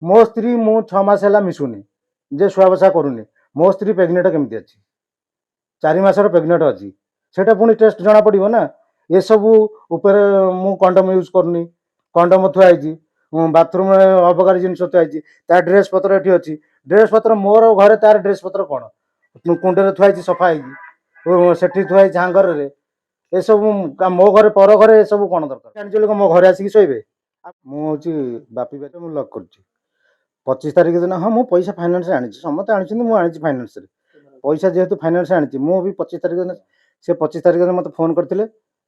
ମୋ ସ୍ତ୍ରୀ ମୁଁ 6 ମାସ ହେଲା ମିଶୁନି ଯେ ଶୁଆ ବସା କରୁନି। ମୋ ସ୍ତ୍ରୀ ପ୍ରେଗନେଣ୍ଟ କେମିତି ଅଛି? 4 ମାସର ପ୍ରେଗନେଣ୍ଟ ଅଛି। ସେଇଟା ପୁଣି ଟେଷ୍ଟ ଜଣା ପଡ଼ିବ ନା। ଏସବୁ ଉପରେ ମୁଁ କଣ୍ଡମ ୟୁଜ୍ କରୁନି। କଣ୍ଡମ ଥୁଆ ହେଇଛି। ବାଥରୁମରେ ଅବକାରୀ ଜିନିଷ ଥୁଆ ହେଇଛି। ତା ଡ୍ରେସ୍ ପତ୍ର ଏଠି ଅଛି। ଡ୍ରେସ୍ ପତ୍ର ମୋର ଘରେ ତାର ଡ୍ରେସ୍ ପତ୍ର କ'ଣ? କୁଣ୍ଡରେ ଥୁଆ ହେଇଛି ସଫା ହେଇକି। ସେଠି ଥୁଆ ହେଇଛି ହାଙ୍ଗରରେ। ଏସବୁ ମୋ ଘରେ ପର ଘରେ ଏସବୁ କ'ଣ ଦରକାର? ଜାଣିଛୁ ଲୋକ ମୋ ଘରେ ଆସିକି ଶୋଇବେ? ମୁଁ ହେଉଛି ବାପି ବାପି ମୁଁ ଲକ୍ କରୁଛି। 25 ତାରିଖ ଦିନ ହଁ ମୁଁ ପଇସା ଫାଇନାନ୍ସରେ ଆଣିଛି। ସମସ୍ତେ ଆଣିଛନ୍ତି, ମୁଁ ଆଣିଛି ଫାଇନାନ୍ସରେ। ପଇସା ଯେହେତୁ ଫାଇନାନ୍ସରେ ଆଣିଛି, ମୁଁ ବି 25 ତାରିଖ ଦିନ ସେ 25 ତାରିଖ ଦିନ ମୋତେ ଫୋନ୍ କରିଥିଲେ।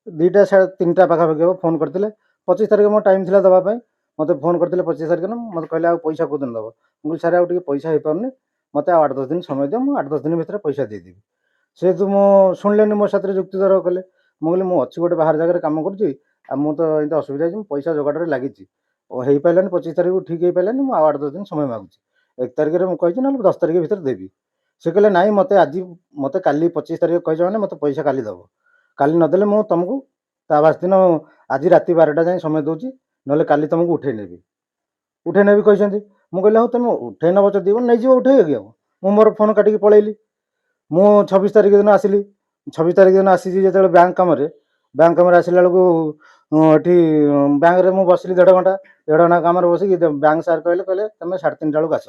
2ଟା 3ଟା ପାଖାପାଖି ହେବ ଫୋନ୍ କରିଥିଲେ। 25 ତାରିଖ ମୋ ଟାଇମ୍ ଥିଲା ଦେବା ପାଇଁ। ମୋତେ ଫୋନ୍ କରିଥିଲେ 25 ତାରିଖ ଦିନ। ମୋତେ କହିଲେ ଆଉ ପଇସା କେଉଁଦିନ ଦେବ? ମୁଁ କହିଲି ସାର୍ ଆଉ ଟିକେ ପଇସା ହେଇପାରୁନି, ମୋତେ ଆଉ 8-10 ଦିନ ସମୟ ଦିଅ, ମୁଁ 8-10 ଦିନ ଭିତରେ ପଇସା ଦେଇଦେବି। ସେହେତୁ ମୁଁ ଶୁଣିଲେନି, ମୋ ସାଥିରେ ଯୁକ୍ତିତର୍କ କଲେ। ମୁଁ କହିଲି ମୁଁ ଅଛି ଗୋଟେ ବାହାର ଜାଗାରେ କାମ କରୁଛି, ଆଉ ମୁଁ ତ ଏମିତି ଅସୁବିଧା ହେଇଛି, ମୁଁ ପଇସା ଯୋଗାଡ଼ରେ ଲାଗିଛି। ହେଇପାରିଲାନି 25 ତାରିଖକୁ ଠିକ୍ ହେଇପାରିଲାନି, ମୁଁ ଆଉ 8-10 ଦିନ ସମୟ ମାଗୁଛି। 1 ତାରିଖରେ ମୁଁ କହିଛି ନହେଲେ 10 ତାରିଖ ଭିତରେ ଦେବି। ସେ କହିଲେ ନାଇଁ ମୋତେ କାଲି 25 ତାରିଖ କହିଛ ମାନେ ମୋତେ ପଇସା କାଲି ଦେବ। କାଲି ନଦେଲେ ମୁଁ ତୁମକୁ ତା ବାସ ଦିନ ଆଜି ରାତି 12ଟା ଯାଏଁ ସମୟ ଦେଉଛି, ନହେଲେ କାଲି ତୁମକୁ ଉଠେଇ ନେବି। ଉଠେଇ ନେବି କହିଛନ୍ତି। ମୁଁ କହିଲି ହଉ ତୁମେ ଉଠେଇ ନେବ ଯଦି ନେଇଯିବ ଉଠେଇକି ଆଉ। ମୁଁ ମୋର ଫୋନ୍ କାଟିକି ପଳେଇଲି। ମୁଁ 26 ତାରିଖ ଦିନ ଆସିଲି। 26 ତାରିଖ ଦିନ ଆସିଛି ଯେତେବେଳେ ବ୍ୟାଙ୍କ କାମରେ ଆସିଲା ବେଳକୁ ଏଠି ବ୍ୟାଙ୍କରେ ମୁଁ ବସିଲି 1.5 ଘଣ୍ଟା କାମରେ ବସିକି ବ୍ୟାଙ୍କ ସାର୍ କହିଲେ ତୁମେ 3:30 ବେଳକୁ ଆସ।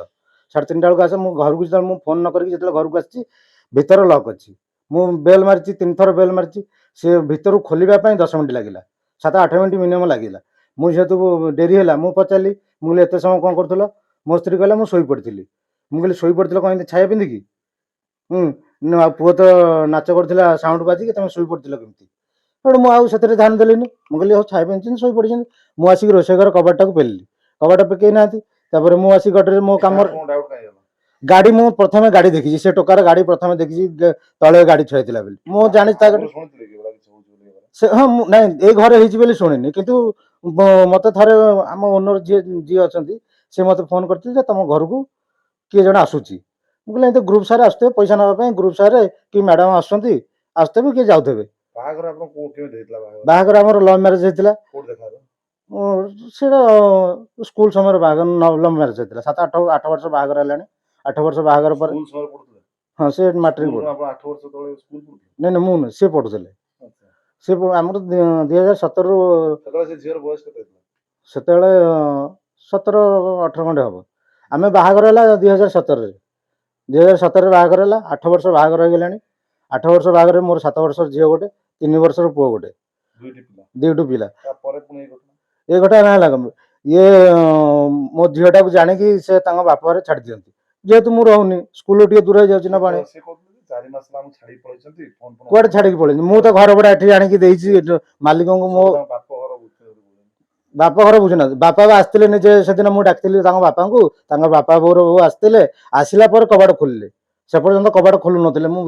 3:30 ବେଳକୁ ଆସ। ମୁଁ ଘରକୁ ଯେତେବେଳେ ମୁଁ ଫୋନ୍ ନ କରିକି ଯେତେବେଳେ ଘରକୁ ଆସିଛି, ଭିତର ଲକ୍ ଅଛି। ମୁଁ ବେଲ୍ ମାରିଛି, 3 ଥର ବେଲ୍ ମାରିଛି। ସେ ଭିତରୁ ଖୋଲିବା ପାଇଁ 10 ମିନିଟ୍ ଲାଗିଲା। 7-8 ମିନିଟ୍ ମିନିମମ୍ ଲାଗିଲା। ମୁଁ ଯେହେତୁ ଡେରି ହେଲା, ମୁଁ ପଚାରିଲି, ମୁଁ କହିଲି ଏତେ ସମୟ କ'ଣ କରୁଥିଲ? ମୋ ସ୍ତ୍ରୀ କହିଲା ମୁଁ ଶୋଇପଡ଼ିଥିଲି। ମୁଁ କହିଲି ଶୋଇପଡ଼ିଥିଲ କ'ଣ ଏମିତି ଛାୟା ପିନ୍ଧିକି? ଆଉ ପୁଅ ତ ନାଚ କରୁଥିଲା, ସାଉଣ୍ଡ ବାଜିକି ତୁମେ ଶୋଇପଡ଼ିଥିଲ କେମିତି? ତେଣୁ ମୁଁ ଆଉ ସେଥିରେ ଧ୍ୟାନ ଦେଲିନି। ମୁଁ କହିଲି ହଉ ଛାୟା ପିନ୍ଧିଛନ୍ତି ଶୋଇପଡ଼ିଛନ୍ତି। ମୁଁ ଆସିକି ରୋଷେଇ ଘର କବାଟଟାକୁ ପେଲିଲି। କବାଟ ପକେଇ ନାହାନ୍ତି। ତାପରେ ମୁଁ ଆସିକି ଗଡ଼ରେ ମୋ କାମରେ ଗାଡ଼ି, ମୁଁ ପ୍ରଥମେ ଗାଡ଼ି ଦେଖିଛି। ସେ ଟୋକାର ଗାଡ଼ି ପ୍ରଥମେ ଦେଖିଛି, ତଳେ ଗାଡ଼ି ଥୁଆ ହେଇଥିଲା ବୋଲି। ମୁଁ ଜାଣିଛି ତା ସେ ହଁ ନାଇଁ ଏଇ ଘରେ ହେଇଛି ବୋଲି ଶୁଣିନି, କିନ୍ତୁ ମୋତେ ଥରେ ଆମ ଓନର ଯିଏ ଅଛନ୍ତି ସେ ମୋତେ ଫୋନ୍ କରିଥିଲେ ଯେ ତମ ଘରକୁ କିଏ ଜଣେ ଆସୁଛି। ମୁଁ କହିଲି ଏମିତି ଗ୍ରୁପ୍ ସାର୍ ଆସୁଥିବେ ପଇସା ନେବା ପାଇଁ, ଗ୍ରୁପ୍ ସାର୍ କି ମ୍ୟାଡ଼ାମ୍ ଆସୁଛନ୍ତି, ଆସୁଥିବେ କିଏ ଯାଉଥିବେ। ବାହାଘର ଆମର ଲଭ୍ ମ୍ୟାରେଜ୍ ହେଇଥିଲା। ସେଇଟା ସ୍କୁଲ ସମୟରେ ବାହାଘର, ଲଭ୍ ମ୍ୟାରେଜ୍ ହେଇଥିଲା। 7-8 ବର୍ଷ ବାହାଘର ହେଲାଣି। 8 ବର୍ଷ ବାହାଘର ପରେ ହଁ ସେ ମାଟ୍ରିକ ନାଇଁ ନାଇଁ ମୁଁ ନୁହେଁ, ସିଏ ପଢ଼ୁଥିଲେ। ସେ ଆମର 2017ରୁ ସେତେବେଳେ 17-18 ଖଣ୍ଡେ ହେବ। ଆମେ ବାହାଘର ହେଲା 2017ରେ। 2017ରେ ବାହାଘର ହେଲା। 8 ବର୍ଷ ବାହାଘର ହେଇଗଲାଣି। 8 ବର୍ଷ ବାହାଘରରେ ମୋର 7 ବର୍ଷର ଝିଅ ଗୋଟେ, 3 ବର୍ଷର ପୁଅ ଗୋଟେ, ଦୁଇଟି ପିଲା। ଏ ଘଟଣା ହେଲା ଇଏ ମୋ ଝିଅଟାକୁ ଜାଣିକି ସେ ତାଙ୍କ ବାପ ଘରେ ଛାଡ଼ି ଦିଅନ୍ତି। ଯେହେତୁ ମୁଁ ରହୁନି, ସ୍କୁଲରୁ ଟିକେ ଦୂର ହେଇଯାଉଛି ନା ପାଣି। କୁଆଡ଼େ ଛାଡ଼ିକି ପଳେଇନି? ମୁଁ ତ ଘର ଭଡ଼ା ଏଠି ଆଣିକି ଦେଇଛି ମାଲିକଙ୍କୁ। ମୋ ବାପ ଘର ବୁଝୁନାହାନ୍ତି। ବାପା ଆସିଥିଲେ ନିଜେ, ସେଦିନ ମୁଁ ଡାକିଥିଲି ତାଙ୍କ ବାପାଙ୍କୁ, ତାଙ୍କ ବାପା ବୋଉ ଆସିଥିଲେ। ଆସିଲା ପରେ କବାଟ ଖୋଲିଲେ। ସେ ପର୍ଯ୍ୟନ୍ତ କବାଟ ଖୋଲୁ ନଥିଲେ। ମୁଁ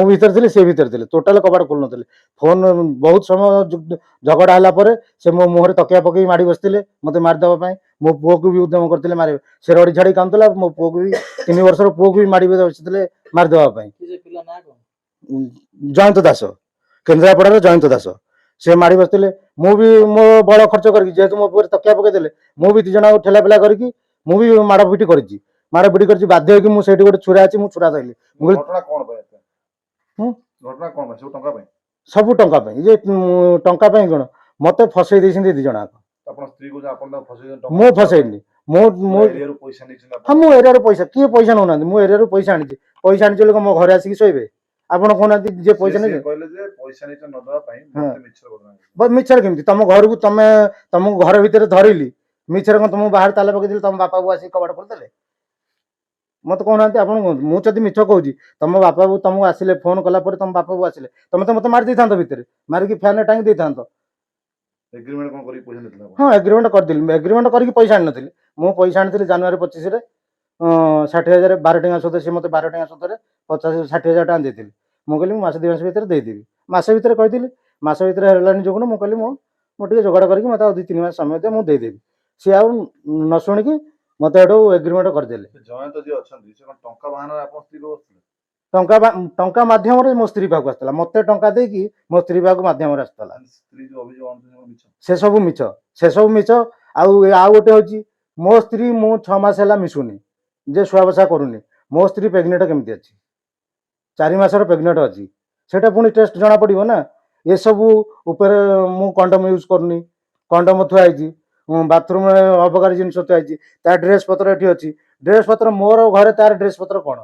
ଭିତରେ ଥିଲି, ସେ ଭିତରେ ଥିଲେ। ଟୋଟାଲ କବାଟ ଖୋଲୁ ନଥିଲେ। ଫୋନ୍ ବହୁତ ସମୟ ଝଗଡ଼ା ହେଲା ପରେ ସେ ମୋ ମୁହଁରେ ତକିଆ ପକେଇ ମାଡ଼ି ବସିଥିଲେ ମୋତେ ମାରିଦେବା ପାଇଁ। ମୋ ପୁଅକୁ ବି ଉଦ୍ୟମ କରିଥିଲେ ମାରିବେ। ସେ ରଡ଼ି ଛାଡ଼ି କାନ୍ଦୁଥିଲା। ମୋ ପୁଅକୁ ବି 3 ବର୍ଷର ପୁଅକୁ ବି ମାଡ଼ି ବସିଥିଲେ ମାରିଦେବା ପାଇଁ। ଜୟନ୍ତ ଦାସ, କେନ୍ଦ୍ରାପଡ଼ାର ଜୟନ୍ତ ଦାସ। ସେ ମାଡ଼ି ବସିଥିଲେ। ମୁଁ ବି ମୋ ବଳ ଖର୍ଚ୍ଚ କରିକି, ଯେହେତୁ ମୋ ପୁଅରେ ତକିଆ ପକେଇ ଦେଲେ, ମୁଁ ବି 2 ଜଣଙ୍କୁ ଠେଲା ପେଲା କରିକି ମୁଁ ବି ମାଡ଼ ପିଟି କରିଛି। ବାଧ୍ୟ ହେଇକି ମୁଁ ସେଇଠି ଗୋଟେ ଛୁରା ଅଛି, ମୁଁ ଛୁରା ଧଇଲି। ସବୁ ଟଙ୍କା ପାଇଁ। ଯେ ଟଙ୍କା ପାଇଁ କ'ଣ ମୋତେ ଫସେଇ ଦେଇଛନ୍ତି 2 ଜଣ ଯାକ। ମୁଁ ଫସେଇନି। ହଁ ମୁଁ ଏରିଆରୁ ପଇସା, କିଏ ପଇସା ନେଉନାହାନ୍ତି। ମୁଁ ଏରିଆରୁ ପଇସା ଆଣିଛି। ପଇସା ଆଣିଛି ବୋଲି ମୋ ଘରେ ଆସିକି ଶୋଇବେ? ଆପଣ କହୁନାହାନ୍ତି ଯିଏ ପଇସା ନେଇଛି ମିଛରେ କେମିତି ତମ ଘରକୁ ତମକୁ ଘର ଭିତରେ ଧରିଲି, ମିଛରେ କ'ଣ ତମକୁ ବାହାରେ ତାଲା ପକେଇଥିଲି, ତମ ବାପା ବୋଉ ଆସିକି କବାଟ ଖୋଲିଦେଲେ? ମୋତେ କହୁନାହାନ୍ତି ଆପଣ କୁହନ୍ତୁ। ମୁଁ ଯଦି ମିଛ କହୁଛି, ତମ ବାପା ବୋଉ ତମକୁ ଆସିଲେ, ଫୋନ୍ କଲା ପରେ ତମ ବାପା ବୋଉ ଆସିଲେ, ତମେ ତ ମୋତେ ମାରି ଦେଇଥାନ୍ତ ଭିତରେ, ମାରିକି ଫ୍ୟାନ୍ରେ ଟାଙ୍ଗି ଦେଇଥାନ୍ତ। ହଁ ଏଗ୍ରିମେଣ୍ଟ କରିଥିଲି। ଏଗ୍ରିମେଣ୍ଟ କରିକି ପଇସା ଆଣିନଥିଲି। ମୁଁ ପଇସା ଆଣିଥିଲି ଜାନୁଆରୀ 25ରେ 60,000, 12 ଟଙ୍କା ସୁଧ। ସେ ମୋତେ 12 ଟଙ୍କା ସୁଧରେ 60,000 ଟଙ୍କା ଦେଇଥିଲି। ମୁଁ କହିଲି ମୁଁ ମାସେ 2 ମାସ ଭିତରେ ଦେଇଦେବି। ମାସେ ଭିତରେ କହିଥିଲି। ମାସ ଭିତରେ ହେଲାନି ଯୋଗୁଁ ମୁଁ କହିଲି ମୁଁ ଟିକେ ଯୋଗାଡ଼ କରିକି ମୋତେ ଆଉ 2-3 ମାସ ସମୟ ଦିଅ, ମୁଁ ଦେଇଦେବି। ସିଏ ଆଉ ନ ଶୁଣିକି ମୋତେ ଏଠୁ ଏଗ୍ରିମେଣ୍ଟ କରିଦେଲେ। ଟଙ୍କା ମାଧ୍ୟମରେ ମୋ ସ୍ତ୍ରୀ ପାଖକୁ ଆସିଥିଲା। ମୋତେ ଟଙ୍କା ଦେଇକି ମୋ ସ୍ତ୍ରୀ ପାଖକୁ ମାଧ୍ୟମରେ ଆସିଥିଲା। ସେ ସବୁ ମିଛ। ଆଉ ଗୋଟେ ହେଉଛି ମୋ ସ୍ତ୍ରୀ ମୁଁ 6 ମାସ ହେଲା ମିଶୁନି, ଯେ ଶୁଆବସା କରୁନି। ମୋ ସ୍ତ୍ରୀ ପ୍ରେଗନେଣ୍ଟ କେମିତି ଅଛି? 4 ମାସର ପ୍ରେଗନେଣ୍ଟ ଅଛି। ସେଇଟା ପୁଣି ଟେଷ୍ଟ ଜଣା ପଡ଼ିବ ନା। ଏସବୁ ଉପରେ ମୁଁ କଣ୍ଡମ ୟୁଜ୍ କରୁନି। କଣ୍ଡମ ଥୁଆ ହେଇଛି, ବାଥରୁମରେ ଅବକାରୀ ଜିନିଷ ଥୁଆ ହେଇଛି, ତା ଡ୍ରେସ୍ ପତ୍ର ଏଠି ଅଛି। ଡ୍ରେସ୍ ପତ୍ର ମୋର ଘରେ, ତାର ଡ୍ରେସ୍ ପତ୍ର କ'ଣ?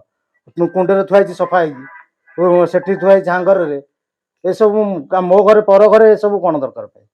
କୁଣ୍ଡରେ ଥୁଆ ହେଇଛି ସଫା ହେଇକି, ସେଠି ଥୁଆ ହେଇଛି ହାଙ୍ଗରରେ। ଏସବୁ ମୋ ଘରେ ପର ଘରେ ଏସବୁ କ'ଣ ଦରକାର ପାଇଁ?